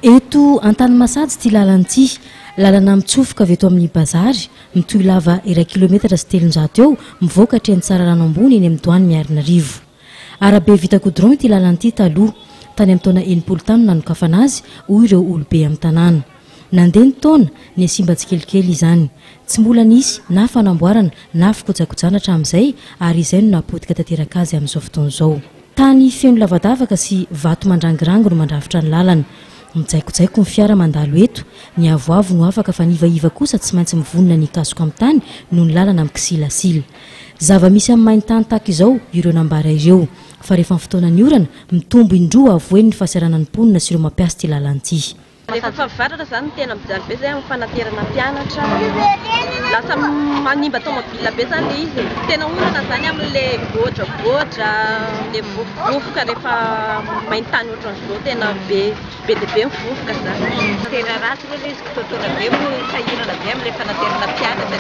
Eto Antanimasady ty lalana ty, lalana mitsofoka avy eto amin'ny bazary, mitohy lava 1 kilometatra sy 300 eo, mivoaka hatreny Tsararano ambony eny amin'ny Doany Miarinarivo. Arabe vita goudron ty lalana ty taloha, tany amin'ny taona 80 taona nanokafana azy hoy ireo olobe amin'ny tanàna. Nandeha ny taona ny simba tsikelikely izany, tsy mbola nisy na fanamboarana na fikojakojana hatramin'izay ary izay no napotika tanteraka azy amin'izao fotoana izao. Tany feno lavadavaka sy vato mandrangirango no mandrafitra ny lalana. Mitsaikojaiko ny fiara mandalo eto, ny avoavo no afaka fa nivaiva kosa tsy maintsy mivonona ny kasoka amin'ny tany noho ny lalana amin'ny kisilasila. Zava-misy amin'ny main-tany tahaka izao ireo nambara ireo, fa rehefa ny fotoana ny orana mitombo indroa avoeny ny fahasaranan'ny mponina sy ireo mampiasa ty lalana ty. Rehefa fahavaratra zany no tena mijaly be zay amin'ny fanaterana mpianatra, lasa manimba tomobila be zany le izy. Tena olana zany amin'le godragodra, le vovoka rehefa main-tany ohatran'izao tena be dia be ny vovoka zany. Tena ratsy loha izy totoana be sahirana be amin'le fanaterana mpianatra.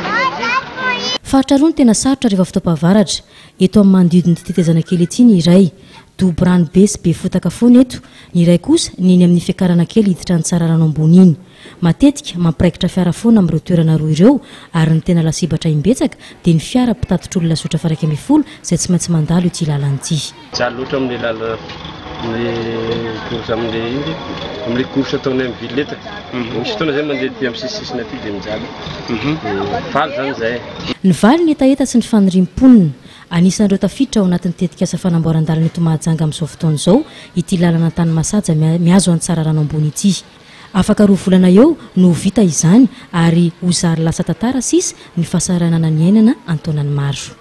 Faritra roa no tena sarotra rehefa fotoam-pahavaratra. Eto amin'ny manodidina ity tetezana kely ity ny iray, dobo-rano be sy be fotaka foana eto, ny iray kosa ny eny amin'ny fiakarana kely hiditra ny Tsararano ambony iny. Matetika mampiraikitra fiara foana amin'ireo toerana roa ireo ary ny tena lasibatra imbetsaka dia ny fiara mpitatitr'olona lasotra faraka 100 izay tsy maintsy mandalo ity lalana ity. Jaly loatra amin'ny lalana amin'ny course ataonay amin'ny vileta. Misy fotoana zay mandeha ty amin'ny sisisisina aty dia mijaly. Faly zany zay. Ny valy ny etaeta sy ny faniriam-ponina anisan'ireo tafiditra ao anatin'ny tetikasa fanamboaran-dalana eto Mahajanga amin'izao fotoana izao ity lalana Antanimasady miazo an'ny Tsararano ambony ity. Afaka 2 volana eo no vita izany ary ho zary lasa tantara sisa ny fahasaranana ny ainana antaonany maro.